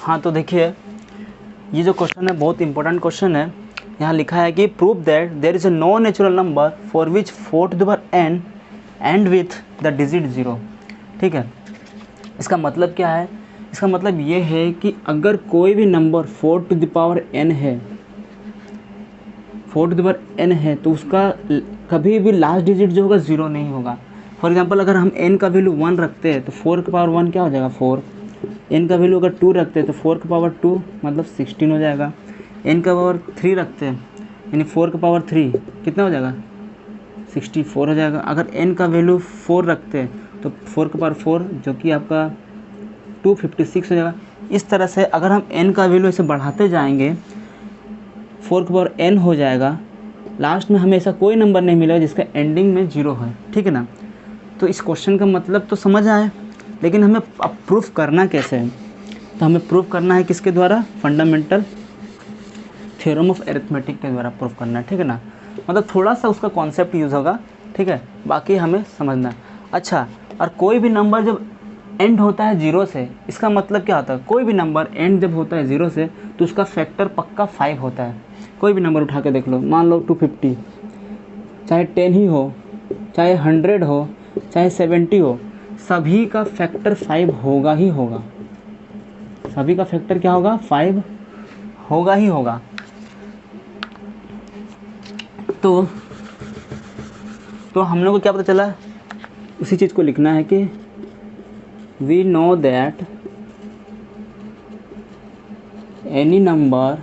हाँ तो देखिए, ये जो क्वेश्चन है बहुत इंपॉर्टेंट क्वेश्चन है। यहाँ लिखा है कि prove that there is a no natural number for which 4 to the power n and with the digit 0। ठीक है, इसका मतलब क्या है? इसका मतलब ये है कि अगर कोई भी number 4 to the power n है, 4 टू द पावर n है, तो उसका कभी भी लास्ट डिजिट जो होगा 0 नहीं होगा। फॉर एग्जांपल अगर हम n का वैल्यू 1 रखते हैं तो 4 की पावर 1 क्या हो जाएगा 4। n का वैल्यू अगर 2 रखते हैं तो 4 की पावर 2 मतलब 16 हो जाएगा। n का पावर 3 रखते हैं यानी 4 की पावर 3 कितना हो जाएगा 64 हो जाएगा। अगर n का वैल्यू 4 रखते हैं तो 4 की पावर 4 जो कि आपका 256 हो जाएगा। इस तरह से अगर हम n का वैल्यू ऐसे बढ़ाते जाएंगे 4 की पावर n हो जाएगा। लास्ट में हमें ऐसा कोई नंबर नहीं मिलेगा जिसका एंडिंग में 0 है। ठीक है ना। तो इस क्वेश्चन का मतलब तो समझ आए, लेकिन हमें अब प्रूफ करना कैसे है? तो हमें प्रूफ करना है किसके द्वारा? फंडामेंटल थ्योरम ऑफ अरिथमेटिक के द्वारा प्रूफ करना है। ठीक है ना। मतलब थोड़ा सा उसका कॉन्सेप्ट यूज़ होगा, ठीक है, बाकी हमें समझना है। अच्छा, और कोई भी नंबर जब एंड होता है 0 से, इसका मतलब क्या होता है? कोई भी नंबर एंड जब होता है 0 से तो उसका फैक्टर पक्का 5 होता है। कोई भी नंबर उठा के देख लो, मान लो 250, चाहे 10 ही हो, चाहे 100 हो, चाहे 70 हो, सभी का फैक्टर 5 होगा ही होगा। सभी का फैक्टर क्या होगा? 5 होगा ही होगा। तो हम लोग को क्या पता चला? उसी चीज़ को लिखना है कि we know that any number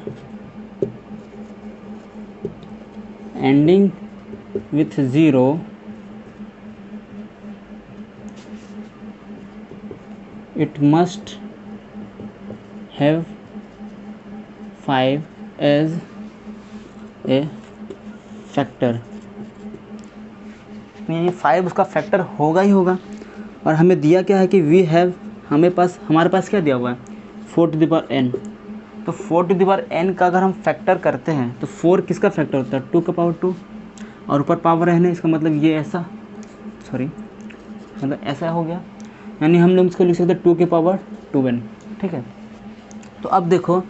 ending with 0 it must have 5 as a factor। यानी 5 उसका फैक्टर होगा ही होगा। और हमें दिया क्या है कि वी हैव, हमारे पास क्या दिया हुआ है? 4 टू द पावर n। तो 4 टू द पावर n का अगर हम फैक्टर करते हैं तो 4 किसका फैक्टर होता है? 2 का पावर 2 और ऊपर पावर रहने, इसका मतलब ये ऐसा, मतलब ऐसा हो गया। यानी हम लोग इसको लिख सकते हैं 2 के पावर 2n। ठीक है। तो अब देखो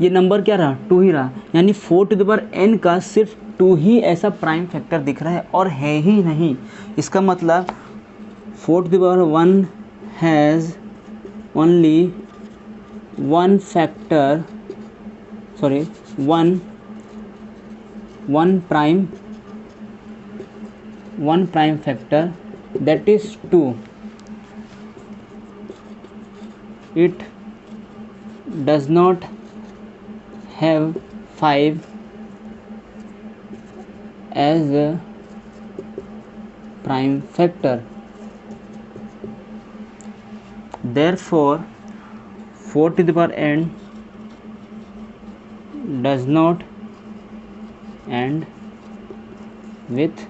ये नंबर क्या रहा? 2 ही रहा। यानी 4 टू द पावर n का सिर्फ 2 ही ऐसा प्राइम फैक्टर दिख रहा है और है ही नहीं। इसका मतलब 4 to the power 1 has only one factor, one prime factor, that is 2। it does not have 5 as a prime factor, therefore 4 to the power n does not end with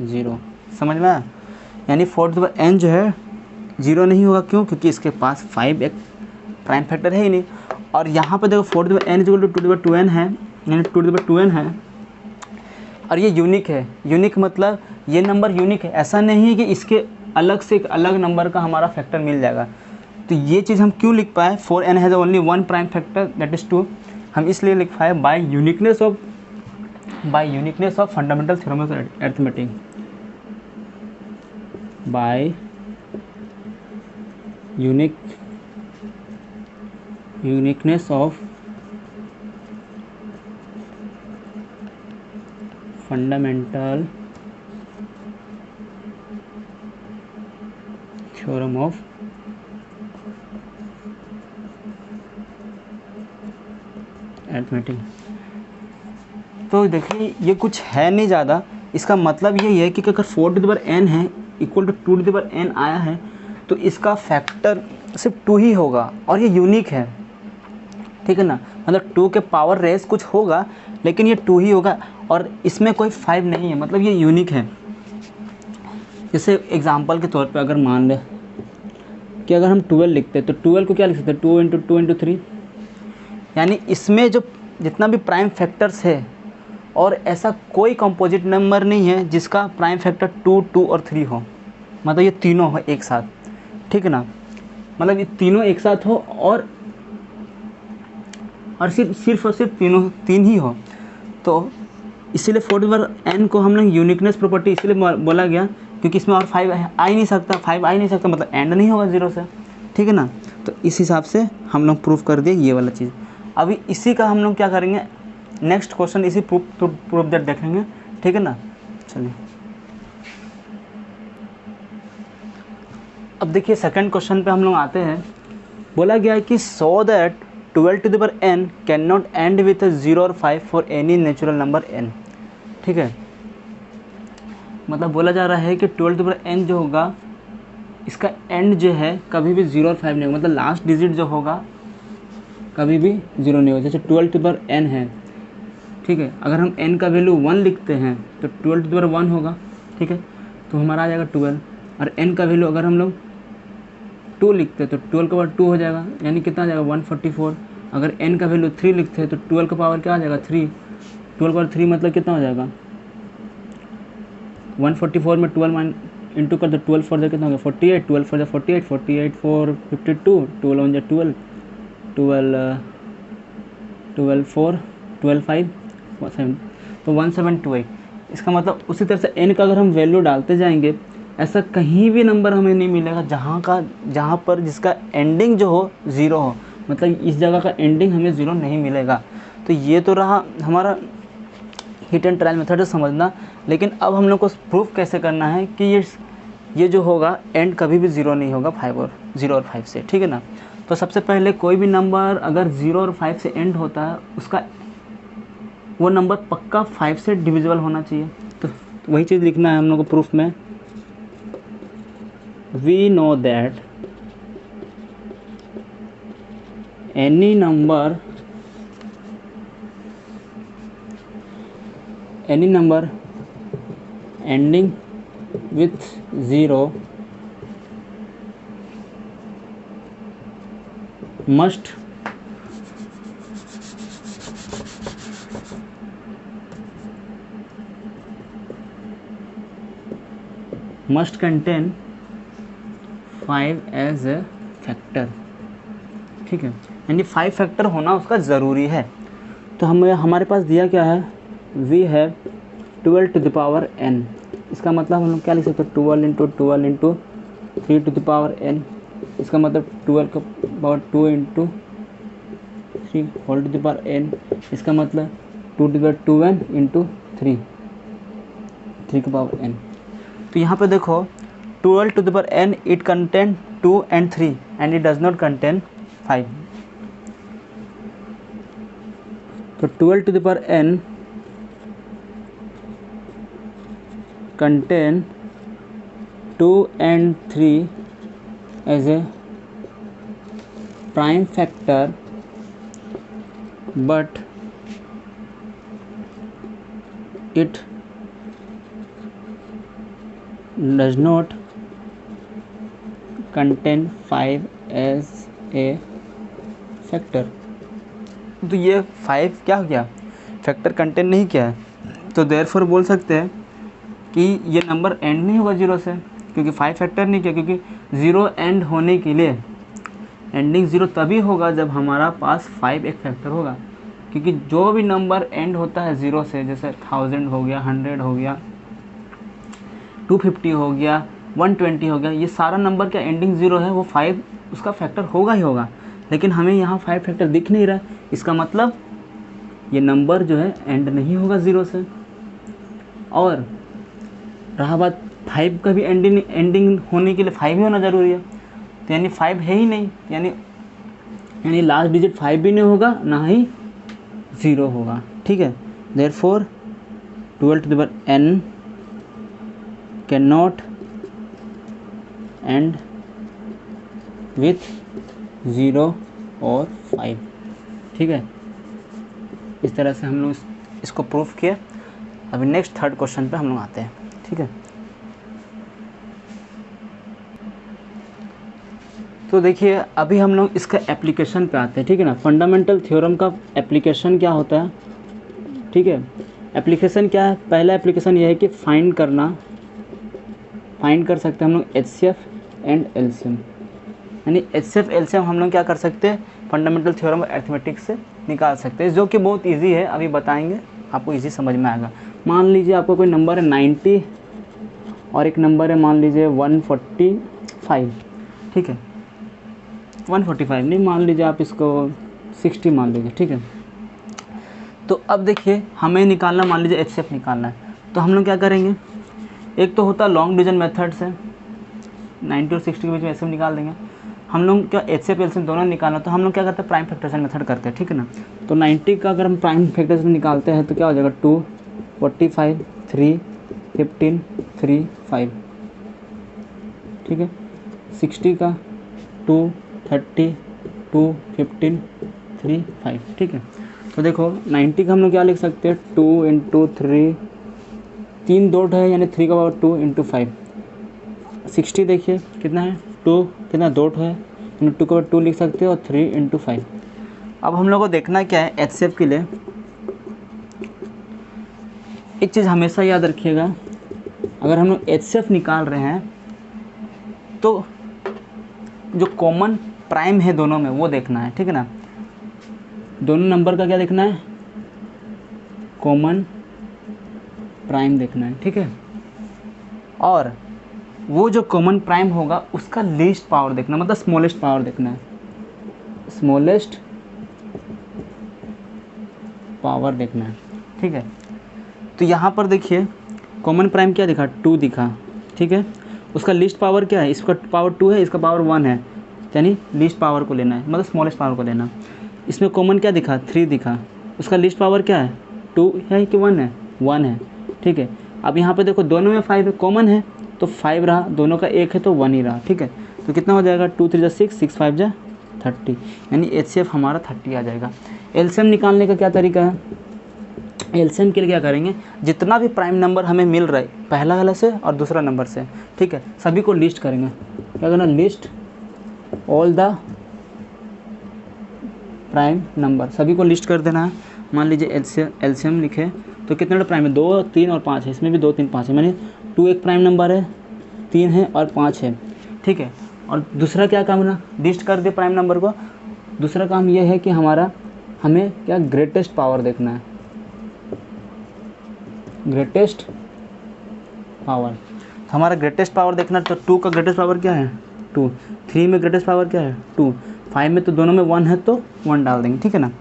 0। समझ में आया? यानी 4 टू द पावर n जो है 0 नहीं होगा। क्यों? क्योंकि इसके पास 5 एक प्राइम फैक्टर है ही नहीं। और यहाँ पर देखो 4 to the power n equal to 2 to the power 2n है, यानी 2 टू द पावर 2n है। और ये यूनिक है। यूनिक मतलब ये नंबर यूनिक है, ऐसा नहीं है कि इसके अलग से एक अलग नंबर का हमारा फैक्टर मिल जाएगा। तो ये चीज़ हम क्यों लिख पाए? 4n has only one prime factor that is 2। हम इसलिए लिख पाए by uniqueness of fundamental theorem of arithmetic, by uniqueness of fundamental theorem of arithmetic। तो देखिए ये कुछ है नहीं ज़्यादा। इसका मतलब यही है कि अगर 4 टू द पावर n है equal to 2 to the power n आया है तो इसका फैक्टर सिर्फ 2 ही होगा और ये यूनिक है। ठीक है ना। मतलब 2 के पावर रेस कुछ होगा लेकिन ये 2 ही होगा और इसमें कोई 5 नहीं है, मतलब ये यूनिक है। जैसे एग्जांपल के तौर पे अगर मान लें कि अगर हम 12 लिखते हैं तो 12 को क्या लिख सकते हैं? 2 इंटू 2 इंटू 3। यानी इसमें जो जितना भी प्राइम फैक्टर्स है और ऐसा कोई कंपोजिट नंबर नहीं है जिसका प्राइम फैक्टर 2, 2 और 3 हो, मतलब ये तीनों हो एक साथ, ठीक है ना, मतलब ये तीनों एक साथ हो और सिर्फ और सिर्फ तीन ही हो। तो इसीलिए 4n को हम लोग यूनिकनेस प्रॉपर्टी इसीलिए बोला गया क्योंकि इसमें और 5 आ ही नहीं सकता, 5 आ ही नहीं सकता, मतलब एंड नहीं होगा 0 से, ठीक है ना। तो इस हिसाब से हम लोग प्रूफ कर दिए ये वाला चीज़। अभी इसी का हम लोग क्या करेंगे, नेक्स्ट क्वेश्चन इसी प्रूफ दैट देखेंगे, ठीक है ना। चलिए अब देखिए सेकंड क्वेश्चन पे हम लोग आते हैं। बोला गया है कि so that 12 to the power n can not end with 0 और 5 for any natural number n, ठीक है। मतलब बोला जा रहा है कि 12 टू द पावर n जो होगा इसका एंड जो है कभी भी 0 और 5 नहीं होगा, मतलब लास्ट डिजिट जो होगा कभी भी 0 नहीं होगा। जैसे 12 टू द पावर n है, ठीक है, अगर हम n का वैल्यू 1 लिखते हैं तो 12 टू द पावर 1 होगा, ठीक है, तो हमारा आ जाएगा 12। और n का वैल्यू अगर हम लोग 2 लिखते हैं तो 12 का पावर 2 हो जाएगा, यानी कितना आ जाएगा 144। अगर n का वैल्यू 3 लिखते हैं तो 12 का पावर क्या आ जाएगा 3, 12 पावर 3 मतलब कितना हो जाएगा 144 में 12 इंटू कर दो, 12 फोर जा कितना हो गया 48, 12 फोर जा 48, 48 4 52, 12 वन जा 12, 12 4 12 5 7, तो 1728। इसका मतलब उसी तरह से n का अगर हम वैल्यू डालते जाएंगे ऐसा कहीं भी नंबर हमें नहीं मिलेगा जहाँ पर जिसका एंडिंग जो हो 0 हो, मतलब इस जगह का एंडिंग हमें 0 नहीं मिलेगा। तो ये तो रहा हमारा हिट एंड ट्रायल मेथड समझना। लेकिन अब हम लोग को प्रूफ कैसे करना है कि ये जो होगा एंड कभी भी 0 नहीं होगा 0 और 5 से, ठीक है ना। तो सबसे पहले कोई भी नंबर अगर 0 और 5 से एंड होता है उसका वो नंबर पक्का 5 से डिविजिबल होना चाहिए। तो वही चीज़ लिखना है हम लोग को प्रूफ में। We know that any number ending with 0 must contain 5 as a factor, ठीक है, यानी 5 फैक्टर होना उसका ज़रूरी है। तो हमारे पास दिया क्या है, we have 12 to the power n, इसका मतलब हम लोग क्या लिख सकते हैं 12 into 12 into 3 to the power n, इसका मतलब 12 का power 2 into 3 whole to the power n, इसका मतलब 2 to the power 2n into 3 का पावर n। तो यहाँ पे देखो 12 to the power n it contain 2 and 3 and it does not contain 5. तो 12 to the power n contain 2 and 3 as a prime factor, but it does not contain 5 as a factor. तो ये 5 क्या हो गया, फैक्टर कंटेन नहीं किया है। तो देयरफॉर बोल सकते हैं कि ये नंबर एंड नहीं होगा 0 से, क्योंकि 5 फैक्टर नहीं किया, क्योंकि 0 एंड होने के लिए एंडिंग 0 तभी होगा जब हमारा पास 5 एक फैक्टर होगा। क्योंकि जो भी नंबर एंड होता है 0 से, जैसे 1000 हो गया, 100 हो गया, 250 हो गया, 120 हो गया, ये सारा नंबर का एंडिंग 0 है, वो 5 उसका फैक्टर होगा ही होगा। लेकिन हमें यहाँ 5 फैक्टर दिख नहीं रहा, इसका मतलब ये नंबर जो है एंड नहीं होगा 0 से। और रहा बात 5 का भी एंडिंग होने के लिए 5 ही होना ज़रूरी है, तो यानी 5 है ही नहीं, यानी लास्ट डिजिट 5 भी नहीं होगा ना ही 0 होगा, ठीक है। Therefore 12 to the power n cannot end with 0 और 5, ठीक है। इस तरह से हम लोग इसको प्रूफ किया। अभी नेक्स्ट थर्ड क्वेश्चन पे हम लोग आते हैं, ठीक है। तो देखिए अभी हम लोग इसका एप्लीकेशन पे आते हैं, ठीक है ना। फंडामेंटल थ्योरम का एप्लीकेशन क्या होता है, ठीक है। एप्लीकेशन क्या है, पहला एप्लीकेशन ये है कि फाइंड कर सकते हैं हम लोग HCF एंड LCM, यानी HCF LCM हम लोग क्या कर सकते हैं, फंडामेंटल थ्योरम ऑफ अरिथमेटिक्स से निकाल सकते हैं, जो कि बहुत इजी है, अभी बताएंगे आपको इजी समझ में आएगा। मान लीजिए आपको कोई नंबर है 90 और एक नंबर है मान लीजिए 145, ठीक है, 145 नहीं, मान लीजिए आप इसको 60 मान लीजिए, ठीक है। तो अब देखिए हमें निकालना, मान लीजिए HCF निकालना है, तो हम लोग क्या करेंगे, एक तो होता है लॉन्ग डिवीजन मेथड से 90 और 60 के बीच में HCF निकाल देंगे। हम लोग क्या HCF LCM दोनों निकालना, तो हम लोग क्या करते हैं, प्राइम फैक्टराइजेशन मेथड करते हैं, ठीक है ना। तो 90 का अगर हम प्राइम फैक्टराइजेशन निकालते हैं तो क्या हो जाएगा, 2 45 3 15 3 5, ठीक है। 60 का 2 30 2 15 3 5, ठीक है। तो देखो 90 का हम लोग क्या लिख सकते हैं, 2 × 3, 3 डॉट है यानी 3 का पावर 2 × 5। 60 देखिए कितना है, 2 कितना डॉट है, 2 का पावर 2 लिख सकते हैं और 3 × 5। अब हम लोग को देखना क्या है HCF के लिए, एक चीज़ हमेशा याद रखिएगा, अगर हम लोग HCF निकाल रहे हैं तो जो कॉमन प्राइम है दोनों में वो देखना है, ठीक है ना। दोनों नंबर का क्या देखना है, कॉमन प्राइम देखना है, ठीक है। और वो जो कॉमन प्राइम होगा उसका लीस्ट पावर देखना, मतलब स्मॉलेस्ट पावर देखना है, स्मॉलेस्ट पावर देखना है, ठीक है। तो यहाँ पर देखिए कॉमन प्राइम क्या दिखा, 2 दिखा, ठीक है। उसका लीस्ट पावर क्या है, इसका पावर 2 है, इसका पावर 1 है, यानी लीस्ट पावर को लेना है, मतलब स्मॉलेस्ट पावर को लेना। इसमें कॉमन क्या दिखा, 3 दिखा, उसका लीस्ट पावर क्या है, 2 है कि 1 है, 1 है, ठीक है। अब यहाँ पे देखो दोनों में 5 है, कॉमन है तो 5 रहा, दोनों का 1 है तो 1 ही रहा, ठीक है। तो कितना हो जाएगा, 2 3 6 6 5 30, यानी HCF हमारा 30 आ जाएगा। LCM निकालने का क्या तरीका है, LCM के लिए क्या करेंगे, जितना भी प्राइम नंबर हमें मिल रहा है पहला वाला से और दूसरा नंबर से, ठीक है, सभी को लिस्ट करेंगे। क्या करना, list all the prime number, सभी को लिस्ट कर देना है। मान लीजिए LCM लिखे तो कितने प्राइम है, 2 3 और 5 है, इसमें भी 2 3 5 है, मानिए 2 एक प्राइम नंबर है, 3 है और 5 है, ठीक है। और दूसरा क्या काम ना, लिस्ट कर दे प्राइम नंबर को। दूसरा काम यह है कि हमें क्या ग्रेटेस्ट पावर देखना है, ग्रेटेस्ट पावर। हमारा ग्रेटेस्ट पावर देखना, तो 2 का ग्रेटेस्ट पावर क्या है, 2, 3 में ग्रेटेस्ट पावर क्या है, 2, 5 में तो दोनों में 1 है तो 1 डाल देंगे, ठीक है ना।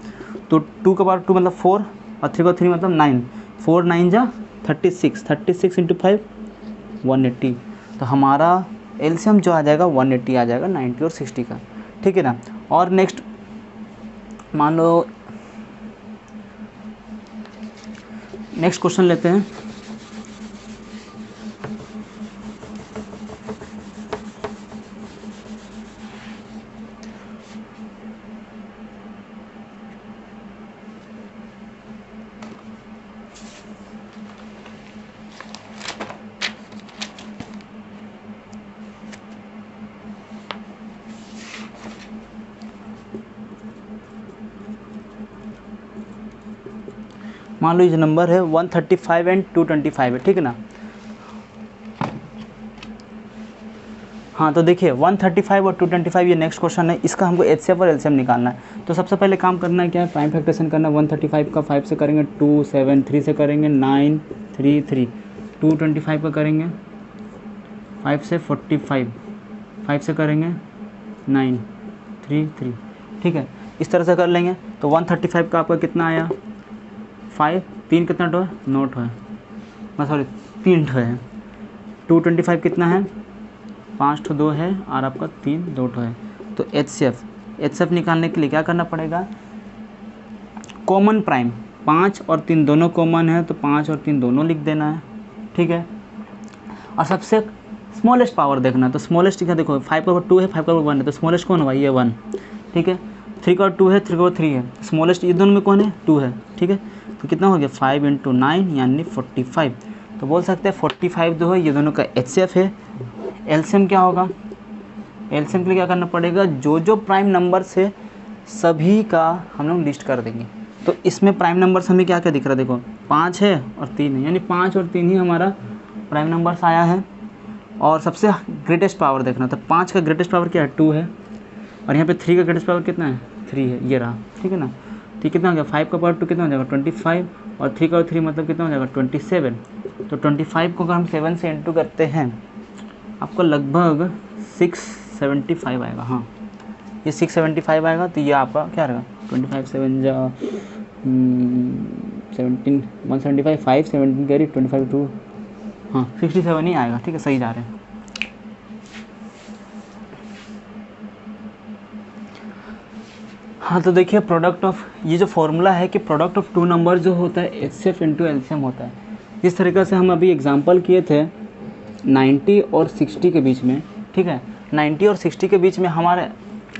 तो 2 का पावर 2 मतलब 4 और 3 का 3 मतलब 9, 4 9 जा 36, 36 × 5 180। तो हमारा LCM जो आ जाएगा 180 आ जाएगा 90 और 60 का, ठीक है ना। और नेक्स्ट मान लो नेक्स्ट क्वेश्चन लेते हैं। मान लो ये नंबर है 135 एंड 225 है, ठीक है ना। हाँ तो देखिए 135 और 225 ये नेक्स्ट क्वेश्चन है, इसका हमको HCF और LCM निकालना है। तो सबसे पहले काम करना है क्या है, प्राइम फैक्टराइजेशन करना। 135 का 5 से करेंगे 2 7, 3 से करेंगे 9 3 3, 225 का करेंगे 5 से 45, 5 से करेंगे 9 3 3, ठीक है। इस तरह से कर लेंगे। तो 135 का आपका कितना आया, 5, 3 कितना टो है, नोट है, सॉरी 3 ठो है। 225 कितना है, 5 ठो 2 है और आपका 3 2 ठो है। तो HCF निकालने के लिए क्या करना पड़ेगा, कॉमन प्राइम 5 और 3 दोनों कॉमन है तो 5 और 3 दोनों लिख देना है, ठीक है। और सबसे स्मॉलेस्ट पावर देखना है। तो स्मॉलेस्ट क्या देखो, 5 का पावर 2 है, 5 का पावर 1 है, तो स्मॉलेस्ट कौन होगा, ये 1, ठीक है। 3 का पावर 2 है, 3 का पावर 3 है, स्मॉलेस्ट ये दोनों में कौन है, 2 है, ठीक है। तो कितना हो गया 5 × 9 यानी 45। तो बोल सकते हैं 45 जो है ये दोनों का HCF है। LCM क्या होगा, LCM के लिए क्या करना पड़ेगा, जो प्राइम नंबर से सभी का हम लोग लिस्ट कर देंगे। तो इसमें प्राइम नंबर्स हमें क्या क्या दिख रहा है, देखो 5 है और 3 है, यानी 5 और 3 ही हमारा प्राइम नंबर्स आया है। और सबसे ग्रेटेस्ट पावर देखना, तो 5 का ग्रेटेस्ट पावर क्या है, 2 है, और यहाँ पे 3 का ग्रेटेस्ट पावर कितना है, 3 है, ये रहा, ठीक है ना। तो कितना हो गया, 5 का पावर 2 कितना हो जाएगा 25, और 3 का 3 मतलब कितना हो जाएगा 27। तो 25 को अगर हम 7 से इंटू करते हैं आपको लगभग 675 आएगा। हाँ, ये 675 आएगा। तो ये आपका क्या रहेगा, 25 7 जा 17 175, 5 17 कैरी 25 2, हाँ 67 ही आएगा, ठीक है, सही जा रहे हैं। हाँ, तो देखिए प्रोडक्ट ऑफ, ये जो फॉर्मूला है कि प्रोडक्ट ऑफ टू नंबर जो होता है एचसीएफ इंटू एलसीएम होता है। जिस तरीके से हम अभी एग्जांपल किए थे 90 और 60 के बीच में, ठीक है, 90 और 60 के बीच में हमारे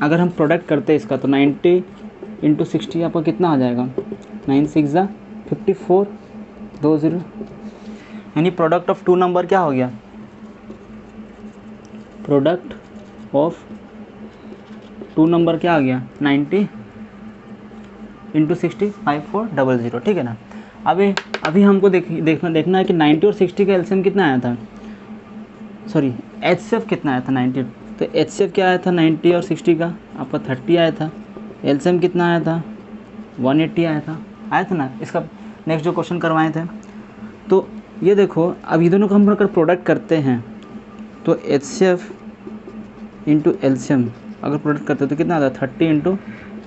अगर हम प्रोडक्ट करते हैं इसका, तो 90 इंटू 60 आपका कितना आ जाएगा, 9 6 जा 54 2 0, यानी प्रोडक्ट ऑफ टू नंबर क्या हो गया, प्रोडक्ट ऑफ टू नंबर क्या आ गया 90 इंटू 60 5400, ठीक है ना। अभी हमको देखना है कि 90 और 60 का एलसीएम कितना आया था, सॉरी एचसीएफ कितना आया था 90, तो एचसीएफ क्या आया था 90 और 60 का आपका 30 आया था, एलसीएम कितना आया था 180 आया था ना। इसका नेक्स्ट जो क्वेश्चन करवाए थे, तो ये देखो अब ये दोनों को हम अगर प्रोडक्ट करते हैं तो एचसीएफ इंटू एलसीएम अगर प्रोडक्ट करते हैं तो कितना आता है 30 इंटू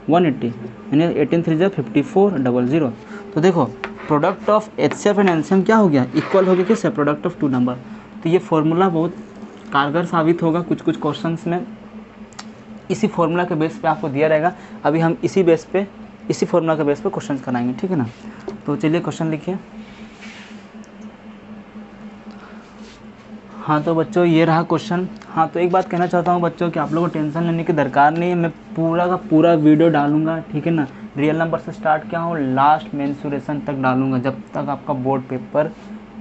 180, यानी 18 3 जा 5400। तो देखो product of HCF and LCM क्या हो गया, इक्वल हो गया किससे, प्रोडक्ट ऑफ टू नंबर। तो ये फार्मूला बहुत कारगर साबित होगा कुछ क्वेश्चंस में, इसी फार्मूला के बेस पे आपको दिया रहेगा। अभी हम इसी फार्मूला के बेस पे क्वेश्चंस कराएंगे, ठीक है ना। तो चलिए क्वेश्चन लिखिए। हाँ तो बच्चों ये रहा क्वेश्चन। हाँ तो एक बात कहना चाहता हूँ बच्चों कि आप लोगों को टेंशन लेने की दरकार नहीं है, मैं पूरा का पूरा वीडियो डालूंगा, ठीक है ना। रियल नंबर से स्टार्ट किया हूँ, लास्ट मेंसुरेशन तक डालूंगा, जब तक आपका बोर्ड पेपर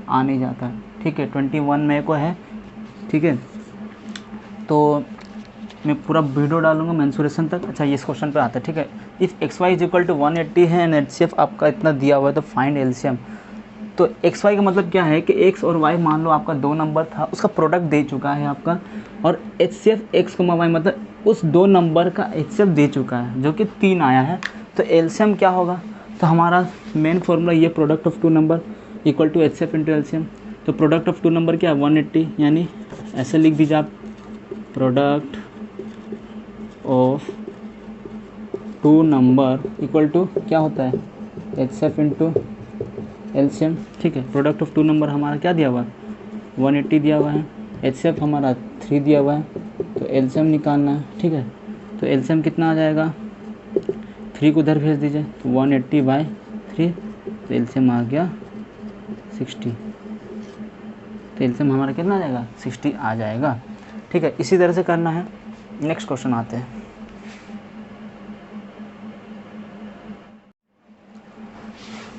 आ नहीं जाता, ठीक है। 21 मई को है, ठीक है, तो मैं पूरा वीडियो डालूंगा मेंसुरेशन तक। अच्छा, ये इस क्वेश्चन पर आता है, ठीक है। If x y is equal to 180 है एंड एचसीएफ आपका इतना दिया हुआ है, तो फाइंड एलसीएम। तो एक्स वाई का मतलब क्या है कि एक्स और वाई मान लो आपका 2 नंबर था, उसका प्रोडक्ट दे चुका है आपका, और एच सी एफ एक्स को वाई मतलब उस 2 नंबर का एच सी एफ दे चुका है जो कि 3 आया है। तो एलसीएम क्या होगा, तो हमारा मेन फॉर्मूला ये product of two number equal to H C F into LCM. तो प्रोडक्ट ऑफ टू नंबर क्या है 180, यानी ऐसे लिख दीजिए आप, product of two number equal to क्या होता है H C F into LCM, ठीक है। प्रोडक्ट ऑफ टू नंबर हमारा क्या दिया हुआ है 180 दिया हुआ है, एचसीएफ हमारा 3 दिया हुआ है, तो एलसीएम निकालना है, ठीक है। तो एलसीएम कितना आ जाएगा, 3 को उधर भेज दीजिए, तो 180/3, तो एलसीएम आ गया 60। तो एलसीएम हमारा कितना आ जाएगा 60 आ जाएगा, ठीक है। इसी तरह से करना है। नेक्स्ट क्वेश्चन आते हैं।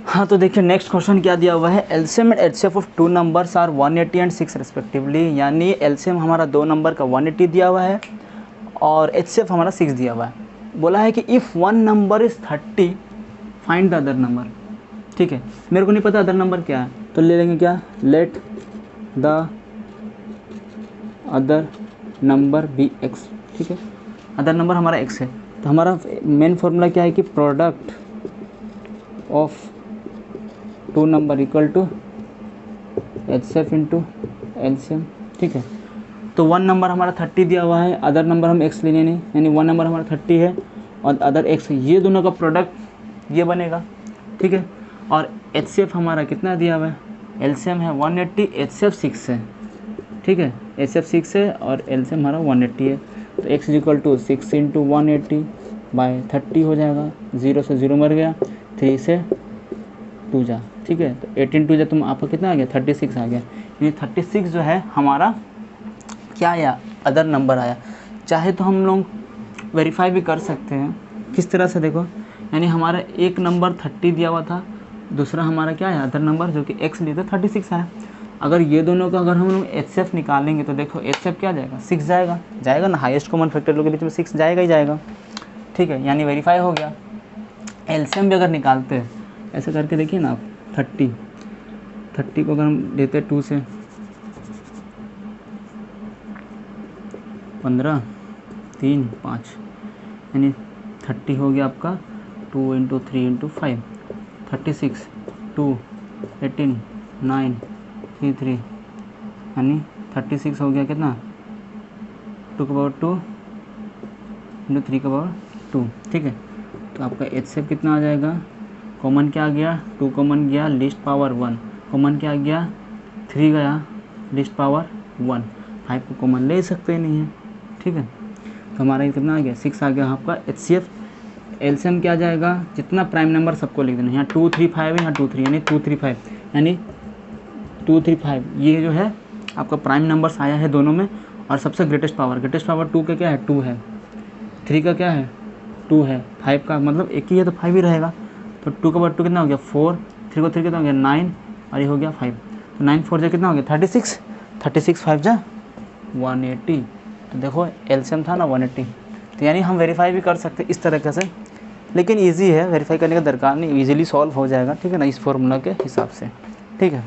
हाँ तो देखिए नेक्स्ट क्वेश्चन क्या दिया हुआ है, LCM and HCF of two numbers are 180 and 6 respectively, यानी एलसीएम हमारा 2 नंबर का 180 दिया हुआ है और एचसीएफ हमारा 6 दिया हुआ है। बोला है कि if one number is 30 find the other number, ठीक है। मेरे को नहीं पता अदर नंबर क्या है, तो ले लेंगे क्या, let the other number be x, ठीक है। अदर नंबर हमारा एक्स है, तो हमारा मेन फॉर्मूला क्या है कि product of two number equal to HCF into LCM, ठीक है। तो 1 नंबर हमारा 30 दिया हुआ है, अदर नंबर हम x लेने नहीं, यानी 1 नंबर हमारा 30 है और अदर x, ये दोनों का प्रोडक्ट ये बनेगा, ठीक है। और एचसीएफ हमारा कितना दिया हुआ है, एलसीएम है 180, एचसीएफ 6 है, ठीक है। एचसीएफ 6 है और एलसीएम हमारा 180 है, तो x इक्वल टू 6 इंटू 180/30 हो जाएगा, 0 से 0 मर गया, 3 से 2 जा, ठीक है। तो 18 2 जा तुम आपका कितना आ गया 36 आ गया, यानी 36 जो है हमारा क्या आया, अदर नंबर आया। चाहे तो हम लोग वेरीफाई भी कर सकते हैं, किस तरह से देखो, यानी हमारा एक नंबर 30 दिया हुआ था, दूसरा हमारा क्या है अदर नंबर जो कि x लिए थे 36 आया। अगर ये दोनों का अगर हम लोग एचसीएफ निकालेंगे तो देखो एचसीएफ क्या जाएगा 6 जाएगा ना, हाईएस्ट कॉमन फैक्टर लोग के बीच में 6 जाएगा ही जाएगा, ठीक है, यानी वेरीफाई हो गया। एलसीएम भी अगर निकालते हैं ऐसे करके देखिए ना आप, 30 को अगर हम देते 2 से 15 3 5 यानी 30 हो गया आपका 2 × 3 × 5 36 2 18 9 3 3 यानी 36 हो गया कितना 2 की पावर 2 × 3 की पावर 2। ठीक है, तो आपका HCF कितना आ जाएगा, कॉमन क्या आ गया 2 कॉमन गया, लिस्ट पावर 1 कॉमन क्या आ गया 3 गया, लिस्ट पावर 1, 5 को कॉमन ले सकते ही नहीं है। ठीक है, तो हमारा ये कितना आ गया 6 आ गया आपका HCF। LCM क्या आ जाएगा, जितना प्राइम नंबर सबको लिख देना, यहाँ 2 3 5 है, यहाँ 2 3 यानी 2 3 5 यानी 2 3 5 ये जो है आपका प्राइम नंबर्स आया है दोनों में। और सबसे ग्रेटेस्ट पावर 2 का क्या है 2 है, 3 का क्या है 2 है, 5 का मतलब एक ही है तो 5 ही रहेगा। तो 2 का पावर 2 कितना हो गया 4, 3 को 3 कितना हो गया 9 और ये हो गया 5, तो 9 4 जा कितना हो गया 36, 36 5 जा 180। तो देखो एलसीएम था ना 180, तो यानी हम वेरीफाई भी कर सकते इस तरीके से, लेकिन इजी है, वेरीफाई करने का दरकार नहीं, इजीली सॉल्व हो जाएगा। ठीक है ना, इस फॉर्मूला के हिसाब से। ठीक है।